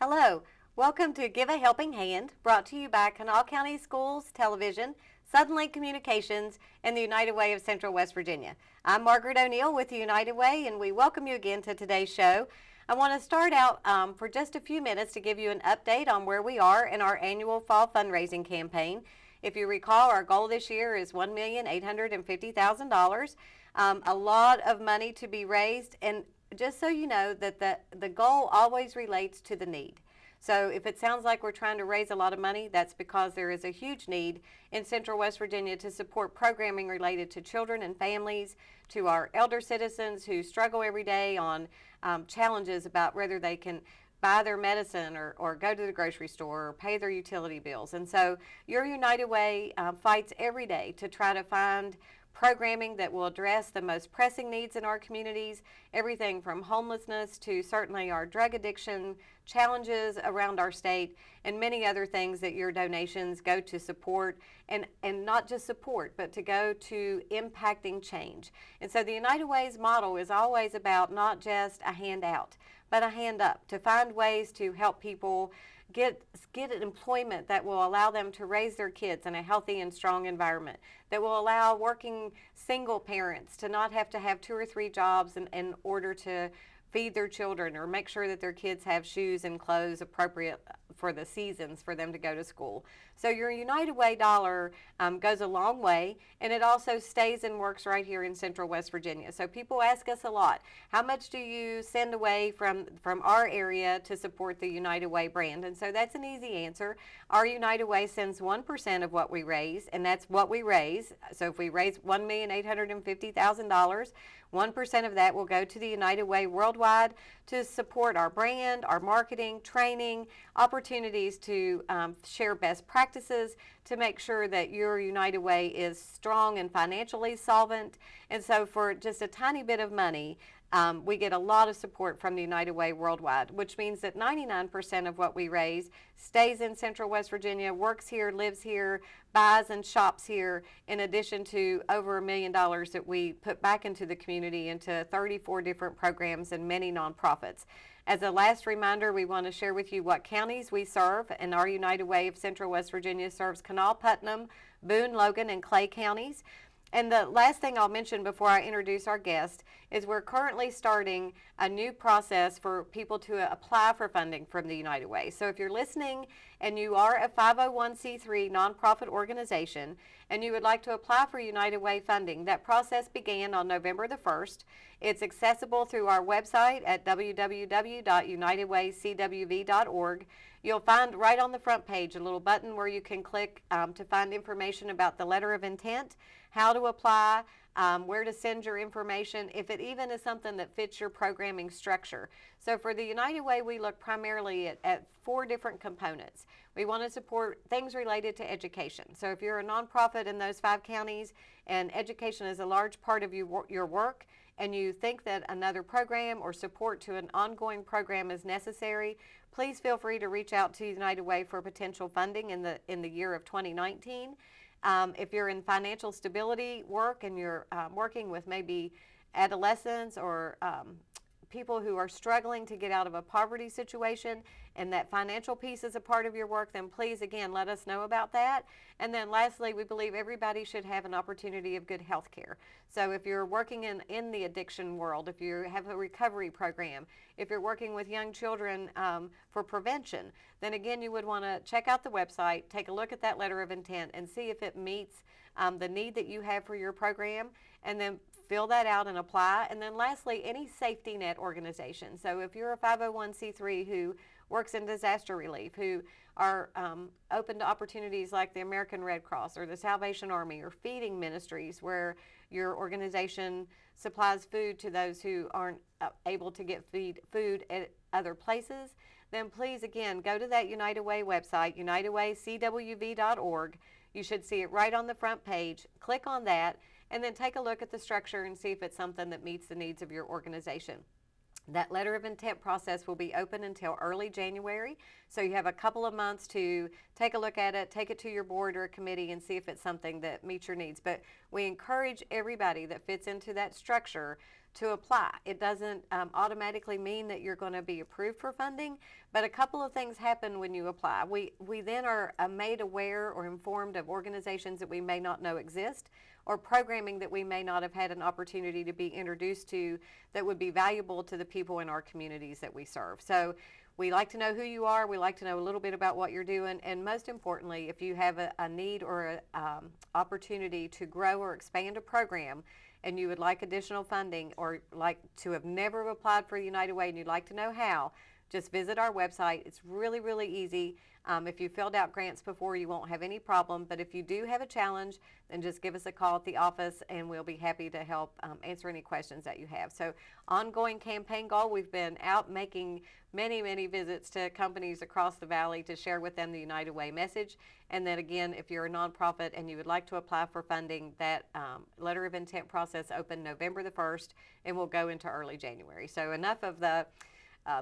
Hello, welcome to Give a Helping Hand, brought to you by Kanawha County Schools Television, Suddenlink Communications, and the United Way of Central West Virginia. I'm Margaret O'Neill with the United Way, and we welcome you again to today's show. I want to start out for just a few minutes to give you an update on where we are in our annual fall fundraising campaign. If you recall, our goal this year is $1,850,000. A lot of money to be raised, and just so you know that the goal always relates to the need. So if it sounds like we're trying to raise a lot of money, that's because there is a huge need in Central West Virginia to support programming related to children and families, to our elder citizens who struggle every day on challenges about whether they can buy their medicine or go to the grocery store or pay their utility bills. And so your United Way fights every day to try to find programming that will address the most pressing needs in our communities, everything from homelessness to certainly our drug addiction challenges around our state, and many other things that your donations go to support, and not just support, but to go to impacting change. And so the United Way's model is always about not just a handout, but a hand up, to find ways to help people get an employment that will allow them to raise their kids in a healthy and strong environment, that will allow working single parents to not have to have 2 or 3 jobs in order to feed their children or make sure that their kids have shoes and clothes appropriate for the seasons for them to go to school. So your United Way dollar goes a long way, and it also stays and works right here in Central West Virginia. So people ask us a lot, how much do you send away from our area to support the United Way brand? And so that's an easy answer. Our United Way sends 1% of what we raise, and that's what we raise. So if we raise $1,850,000, 1% of that will go to the United Way worldwide to support our brand, our marketing, training, opportunities to share best practices, to make sure that your United Way is strong and financially solvent. And so for just a tiny bit of money, we get a lot of support from the United Way worldwide, which means that 99% of what we raise stays in Central West Virginia, works here, lives here, buys and shops here, in addition to over $1 million that we put back into the community into 34 different programs and many nonprofits. As a last reminder, we want to share with you what counties we serve, and our United Way of Central West Virginia serves Kanawha, Putnam, Boone, Logan, and Clay counties. And the last thing I'll mention before I introduce our guest is we're currently starting a new process for people to apply for funding from the United Way. So if you're listening and you are a 501c3 nonprofit organization and you would like to apply for United Way funding, that process began on November the 1st. It's accessible through our website at www.unitedwaycwv.org. You'll find right on the front page a little button where you can click to find information about the letter of intent, how to apply, where to send your information, if it even is something that fits your programming structure. So for the United Way, we look primarily at 4 different components. We want to support things related to education. So if you're a nonprofit in those 5 counties and education is a large part of your work, and you think that another program or support to an ongoing program is necessary, please feel free to reach out to United Way for potential funding in the year of 2019. If you're in financial stability work and you're working with maybe adolescents or people who are struggling to get out of a poverty situation, and that financial piece is a part of your work, then please, again, let us know about that. And then lastly, we believe everybody should have an opportunity of good health care. So if you're working in the addiction world, if you have a recovery program, if you're working with young children for prevention, then again, you would want to check out the website, take a look at that letter of intent, and see if it meets the need that you have for your program, and then fill that out and apply. And then lastly, any safety net organization. So if you're a 501c3 who works in disaster relief, who are open to opportunities like the American Red Cross or the Salvation Army or feeding ministries, where your organization supplies food to those who aren't able to get food at other places, then please, again, go to that United Way website, unitedwaycwv.org. You should see it right on the front page. Click on that, and then take a look at the structure and see if it's something that meets the needs of your organization. That letter of intent process will be open until early January, so you have a couple of months to take a look at it, take it to your board or a committee, and see if it's something that meets your needs. But we encourage everybody that fits into that structure to apply. It doesn't automatically mean that you're going to be approved for funding, but a couple of things happen when you apply. We then are made aware or informed of organizations that we may not know exist, or programming that we may not have had an opportunity to be introduced to that would be valuable to the people in our communities that we serve. So we like to know who you are. We like to know a little bit about what you're doing. And most importantly, if you have a need or an opportunity to grow or expand a program and you would like additional funding or like to have never applied for United Way and you'd like to know how, just visit our website. It's really, really easy. If you filled out grants before, you won't have any problem. But if you do have a challenge, then just give us a call at the office and we'll be happy to help answer any questions that you have. So ongoing campaign goal, we've been out making many, many visits to companies across the valley to share with them the United Way message. And then again, if you're a nonprofit and you would like to apply for funding, that letter of intent process opened November the 1st and will go into early January. So enough of the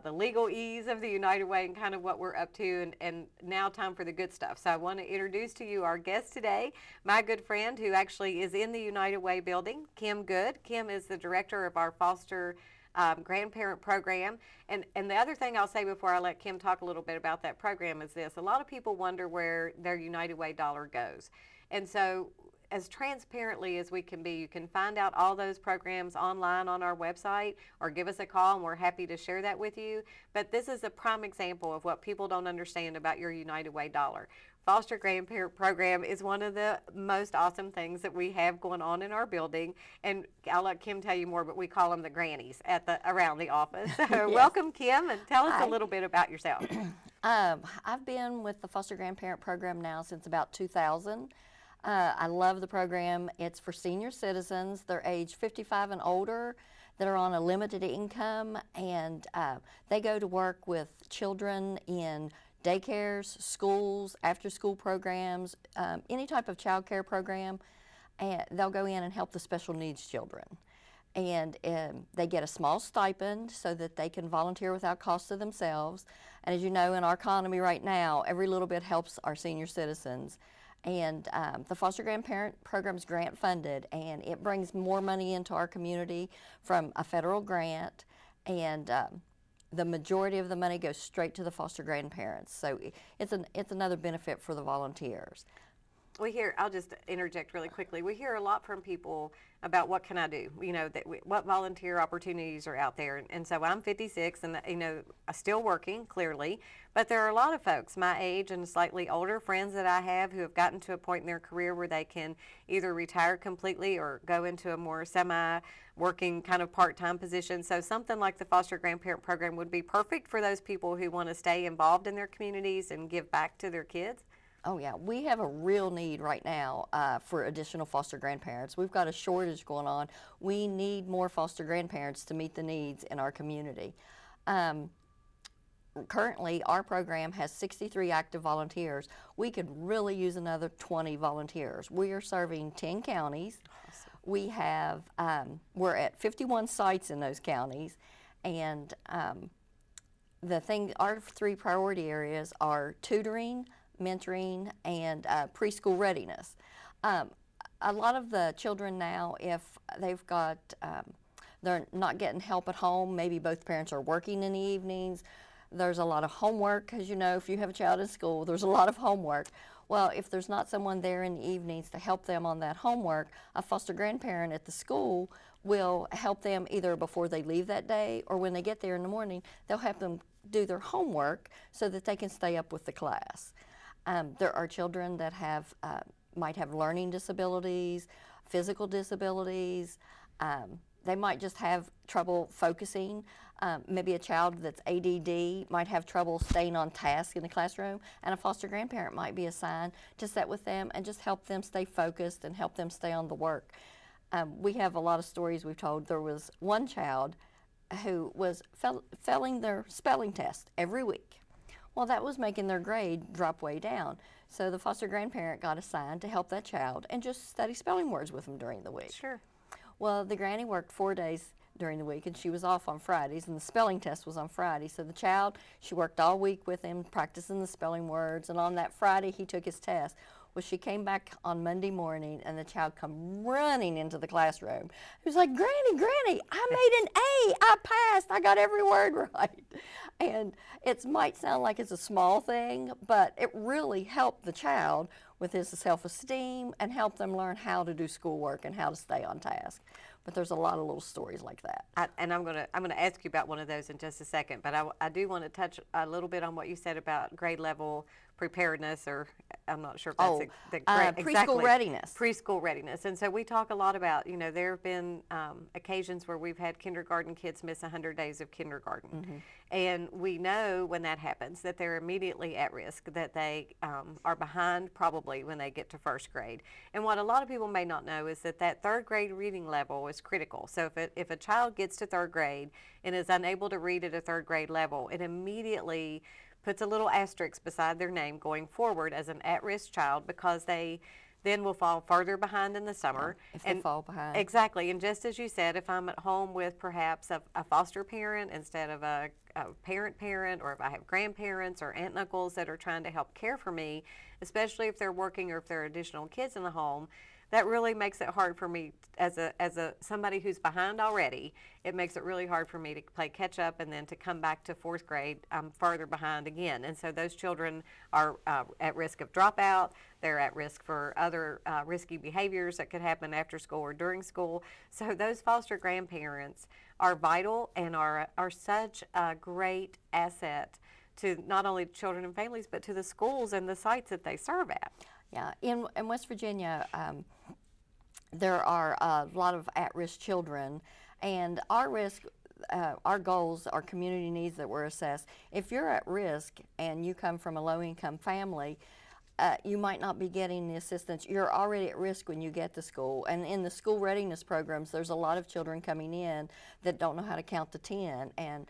legalese of the United Way and kind of what we're up to, and now time for the good stuff. So I want to introduce to you our guest today, my good friend who actually is in the United Way building, Kim Good. Kim is the director of our Foster Grandparent Program. And the other thing I'll say before I let Kim talk a little bit about that program is this. A lot of people wonder where their United Way dollar goes. And so as transparently as we can be, you can find out all those programs online on our website or give us a call and we're happy to share that with you. But this is a prime example of what people don't understand about your United Way dollar. Foster Grandparent Program is one of the most awesome things that we have going on in our building. And I'll let Kim tell you more, but we call them the grannies around the office. So yes. Welcome, Kim, and tell us a little bit about yourself. I've been with the Foster Grandparent Program now since about 2000. I love the program. It's for senior citizens. They're age 55 and older that are on a limited income, and they go to work with children in daycares, schools, after-school programs, any type of child care program, and they'll go in and help the special needs children. And they get a small stipend so that they can volunteer without cost to themselves. And as you know, in our economy right now, every little bit helps our senior citizens. And the Foster Grandparent Program is grant funded, and it brings more money into our community from a federal grant, and the majority of the money goes straight to the foster grandparents. So it's another benefit for the volunteers. I'll just interject really quickly. We hear a lot from people about what can I do, what volunteer opportunities are out there. And so I'm 56 and, I'm still working, clearly, but there are a lot of folks my age and slightly older friends that I have who have gotten to a point in their career where they can either retire completely or go into a more semi-working kind of part-time position. So something like the Foster Grandparent Program would be perfect for those people who want to stay involved in their communities and give back to their kids. Oh yeah, we have a real need right now for additional foster grandparents. We've got a shortage going on. We need more foster grandparents to meet the needs in our community. Currently, our program has 63 active volunteers. We could really use another 20 volunteers. We are serving 10 counties. Awesome. We have, we're at 51 sites in those counties, and our 3 priority areas are tutoring, mentoring, and preschool readiness. A lot of the children now, if they've got, they're not getting help at home, maybe both parents are working in the evenings, there's a lot of homework, because if you have a child in school, there's a lot of homework. Well, if there's not someone there in the evenings to help them on that homework, a foster grandparent at the school will help them either before they leave that day or when they get there in the morning, they'll help them do their homework so that they can stay up with the class. There are children that might have learning disabilities, physical disabilities. They might just have trouble focusing. Maybe a child that's ADD might have trouble staying on task in the classroom, and a foster grandparent might be assigned to sit with them and just help them stay focused and help them stay on the work. We have a lot of stories we've told. There was one child who was failing their spelling test every week. Well, that was making their grade drop way down. So the foster grandparent got assigned to help that child and just study spelling words with them during the week. Sure. Well, the granny worked 4 days during the week, and she was off on Fridays, and the spelling test was on Friday. So the child, she worked all week with him, practicing the spelling words, and on that Friday, he took his test. Well, she came back on Monday morning, and the child come running into the classroom. He was like, Granny, I made an A. I passed. I got every word right. And it might sound like it's a small thing, but it really helped the child with his self-esteem and helped them learn how to do schoolwork and how to stay on task. But there's a lot of little stories like that. And I'm gonna ask you about one of those in just a second, but I do want to touch a little bit on what you said about grade level preparedness, or I'm not sure if that's the grade, preschool readiness. Preschool readiness. And so we talk a lot about, there have been occasions where we've had kindergarten kids miss 100 days of kindergarten. And we know when that happens that they're immediately at risk, that they are behind probably when they get to first grade. And what a lot of people may not know is that third grade reading level is critical. So if a child gets to third grade and is unable to read at a third grade level, it immediately puts a little asterisk beside their name going forward as an at-risk child, because they then will fall further behind in the summer. If they fall behind. Exactly. And just as you said, if I'm at home with perhaps a foster parent instead of a parent, or if I have grandparents or aunt and uncles that are trying to help care for me, especially if they're working or if there are additional kids in the home, that really makes it hard for me as somebody who's behind already. It makes it really hard for me to play catch up, and then to come back to fourth grade, I'm further behind again. And so those children are at risk of dropout. They're at risk for other risky behaviors that could happen after school or during school. So those foster grandparents are vital and are such a great asset to not only children and families, but to the schools and the sites that they serve at. Yeah, in West Virginia, there are a lot of at-risk children, and our risk, our goals, our community needs that were assessed. If you're at risk and you come from a low-income family, you might not be getting the assistance. You're already at risk when you get to school. And in the school readiness programs, there's a lot of children coming in that don't know how to count to 10, and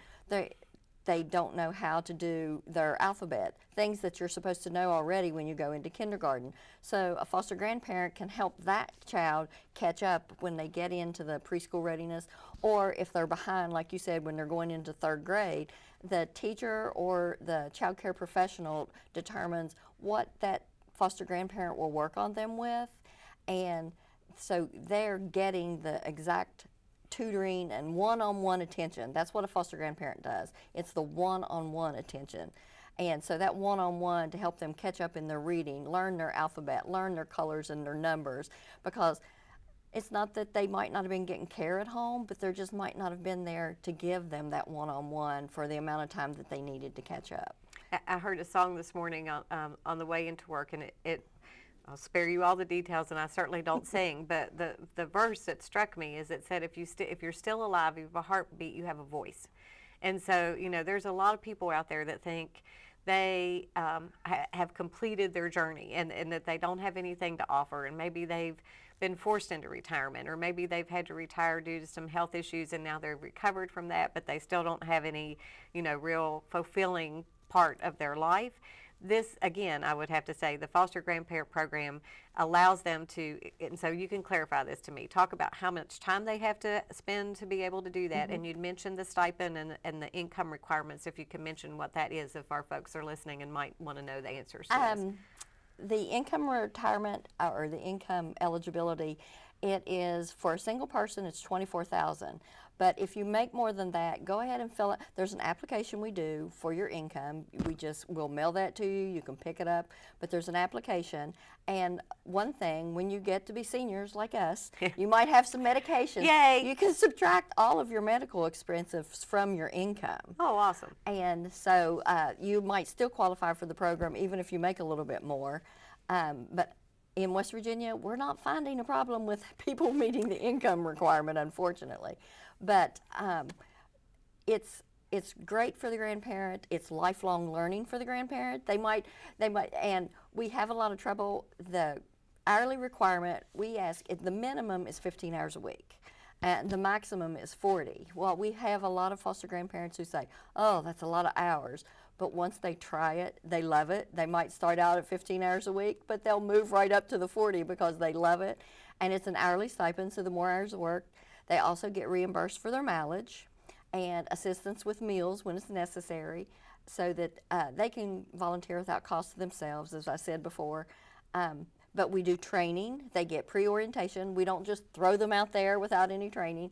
they don't know how to do their alphabet, things that you're supposed to know already when you go into kindergarten. So a foster grandparent can help that child catch up when they get into the preschool readiness, or if they're behind, like you said, when they're going into third grade, the teacher or the child care professional determines what that foster grandparent will work on them with, and so they're getting the exact tutoring and one-on-one attention. That's what a foster grandparent does. It's the one-on-one attention. And so that one-on-one to help them catch up in their reading, learn their alphabet, learn their colors and their numbers, because it's not that they might not have been getting care at home, but there just might not have been there to give them that one-on-one for the amount of time that they needed to catch up. I heard a song this morning on the way into work, and I'll spare you all the details, and I certainly don't sing, but the verse that struck me is it said, if you're still alive, you have a heartbeat, you have a voice. And so, there's a lot of people out there that think they have completed their journey, and that they don't have anything to offer, and maybe they've been forced into retirement, or maybe they've had to retire due to some health issues, and now they're recovered from that, but they still don't have any, real fulfilling part of their life. This, again, I would have to say, the Foster Grandparent Program allows them to, and so you can clarify this to me, talk about how much time they have to spend to be able to do that. And you'd mentioned the stipend and the income requirements, if you can mention what that is, if our folks are listening and might want to know the answers to this. The income retirement, or the income eligibility, it is for a single person, it's $24,000. But if you make more than that, go ahead and fill it. There's an application we do for your income. We'll mail that to you. You can pick it up. But there's an application. And one thing, when you get to be seniors like us, you might have some medications. Yay! You can subtract all of your medical expenses from your income. Oh, awesome. And so you might still qualify for the program even if you make a little bit more. But in West Virginia, we're not finding a problem with people meeting the income requirement, unfortunately. But it's great for the grandparent. It's lifelong learning for the grandparent. They might, and we have a lot of trouble. The hourly requirement, we ask, the minimum is 15 hours a week. And the maximum is 40. Well, we have a lot of foster grandparents who say, oh, that's a lot of hours. But once they try it, they love it. They might start out at 15 hours a week, but they'll move right up to the 40 because they love it. And it's an hourly stipend, so the more hours worked. They also get reimbursed for their mileage and assistance with meals when it's necessary, so that they can volunteer without cost to themselves, as I said before. But we do training. They get pre-orientation. We don't just throw them out there without any training.